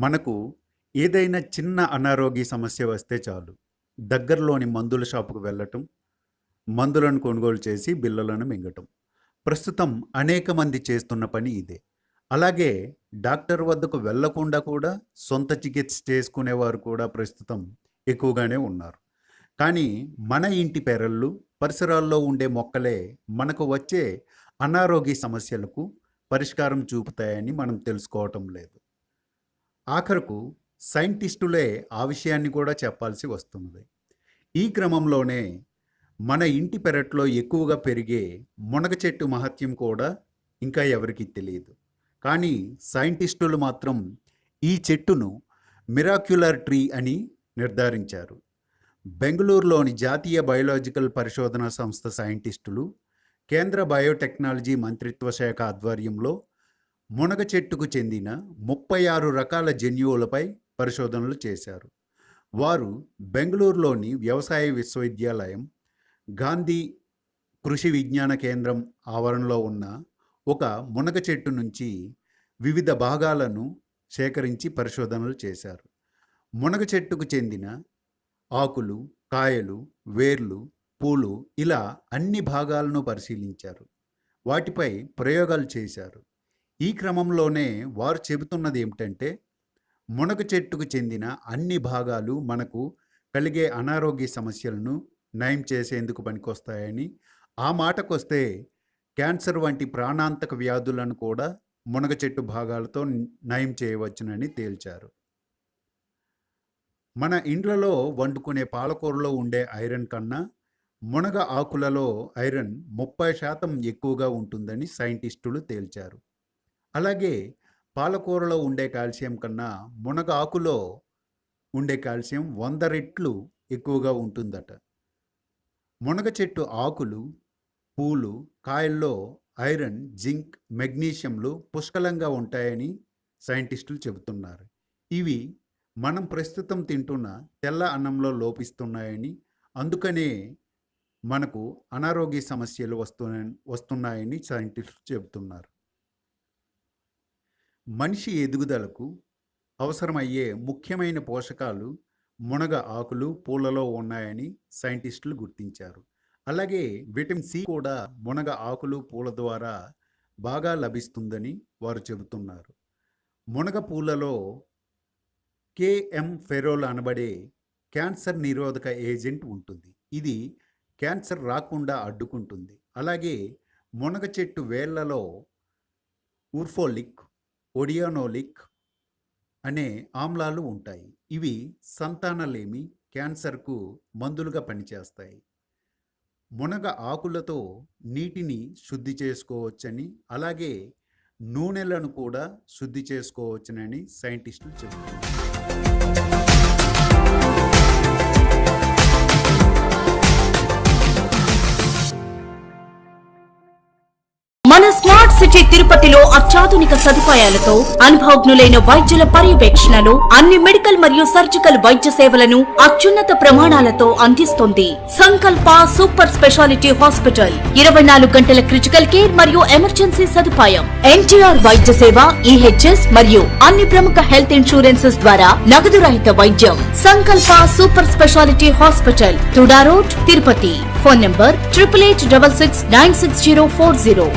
మనకు ఏదైనా చిన్న అనారోగ్య సమస్య వస్తే చాలు దగ్గరలోని మందుల షాపుకు వెళ్ళటం, మందులను కొనుగోలు చేసి బిళ్ళలను మింగటం. ప్రస్తుతం అనేక మంది చేస్తున్న పని ఇదే. అలాగే డాక్టర్ వద్దకు వెళ్ళకుండా కూడా సొంత చికిత్స చేసుకునేవారు కూడా ప్రస్తుతం ఎక్కువగానే ఉన్నారు. కానీ మన ఇంటి పెరళ్ళు, పరిసరాల్లో ఉండే మొక్కలే మనకు వచ్చే అనారోగ్య సమస్యలకు పరిష్కారం చూపుతాయని మనం తెలుసుకోవటం లేదు. ఆఖరకు సైంటిస్టులే ఆ విషయాన్ని కూడా చెప్పాల్సి వస్తున్నది. ఈ క్రమంలోనే మన ఇంటి పెరట్లో ఎక్కువగా పెరిగే మునగ చెట్టు మహత్యం కూడా ఇంకా ఎవరికీ తెలియదు. కానీ సైంటిస్టులు మాత్రం ఈ చెట్టును మిరాక్యులర్ ట్రీ అని నిర్ధారించారు. బెంగళూరులోని జాతీయ బయోలాజికల్ పరిశోధనా సంస్థ సైంటిస్టులు కేంద్ర బయోటెక్నాలజీ మంత్రిత్వ శాఖ ఆధ్వర్యంలో మునగ చెట్టుకు చెందిన 36 రకాల జన్యువులపై పరిశోధనలు చేశారు. వారు బెంగళూరులోని వ్యవసాయ విశ్వవిద్యాలయం, గాంధీ కృషి విజ్ఞాన కేంద్రం ఆవరణలో ఉన్న ఒక మునగ చెట్టు నుంచి వివిధ భాగాలను సేకరించి పరిశోధనలు చేశారు. మునగ చెట్టుకు చెందిన ఆకులు, కాయలు, వేర్లు, పూలు ఇలా అన్ని భాగాలను పరిశీలించారు. వాటిపై ప్రయోగాలు చేశారు. ఈ క్రమంలోనే వారు చెబుతున్నది ఏమిటంటే, మునగ చెట్టుకు చెందిన అన్ని భాగాలు మనకు కలిగే అనారోగ్య సమస్యలను నయం చేసేందుకు పనికొస్తాయని, ఆ మాటకొస్తే క్యాన్సర్ వంటి ప్రాణాంతక వ్యాధులను కూడా మునగ చెట్టు భాగాలతో నయం చేయవచ్చునని తేల్చారు. మన ఇండ్లలో వండుకునే పాలకూరలో ఉండే ఐరన్ కన్నా మునగ ఆకులలో ఐరన్ 30% ఎక్కువగా ఉంటుందని సైంటిస్టులు తేల్చారు. అలాగే పాలకూరలో ఉండే కాల్షియం కన్నా మునగ ఆకులో ఉండే కాల్షియం 100 రెట్లు ఎక్కువగా ఉంటుందట. మునగ చెట్టు ఆకులు, పూలు, కాయల్లో ఐరన్, జింక్, మెగ్నీషియంలు పుష్కలంగా ఉంటాయని సైంటిస్టులు చెబుతున్నారు. ఇవి మనం ప్రస్తుతం తింటున్న తెల్ల అన్నంలో లోపిస్తున్నాయని, అందుకనే మనకు అనారోగ్య సమస్యలు వస్తున్నాయని సైంటిస్టులు చెబుతున్నారు. మనిషి ఎదుగుదలకు అవసరమయ్యే ముఖ్యమైన పోషకాలు మునగ ఆకులు, పూలలో ఉన్నాయని సైంటిస్టులు గుర్తించారు. అలాగే విటమిన్ సి కూడా మునగ ఆకులు, పూల ద్వారా బాగా లభిస్తుందని వారు చెబుతున్నారు. మునగ పూలలో కేఎం ఫెరోల్ అనబడే క్యాన్సర్ నిరోధక ఏజెంట్ ఉంటుంది. ఇది క్యాన్సర్ రాకుండా అడ్డుకుంటుంది. అలాగే మునగ చెట్టు వేళ్లలో ఉర్ఫోలిక్, ఒడియానోలిక్ అనే ఆమ్లాలు ఉంటాయి. ఇవి సంతానలేమి, క్యాన్సర్కు మందులుగా పనిచేస్తాయి. మునగ ఆకులతో నీటిని శుద్ధి చేసుకోవచ్చని, అలాగే నూనెలను కూడా శుద్ధి చేసుకోవచ్చునని సైంటిస్టులు చెబుతున్నారు. మన స్మార్ట్ సిటీ తిరుపతిలో అత్యాధునిక సదుపాయాలతో అనుభవజ్ఞులైన వైద్యుల పర్యవేక్షణలో అన్ని మెడికల్ మరియు సర్జికల్ వైద్య సేవలను అత్యున్నత ప్రమాణాలతో అందిస్తుంది సంకల్ప సూపర్ స్పెషాలిటీ హాస్పిటల్. 24 గంటల క్రిటికల్ కేర్ మరియు ఎమర్జెన్సీ సదుపాయం, ఎన్టీఆర్ వైద్య సేవ, ఈహెచ్ఎస్ మరియు అన్ని ప్రముఖ హెల్త్ ఇన్సూరెన్సెస్ ద్వారా నగదు రహిత వైద్యం. సంకల్ప super speciality hospital, TUDA road, Tirupati. Phone number 8886696040.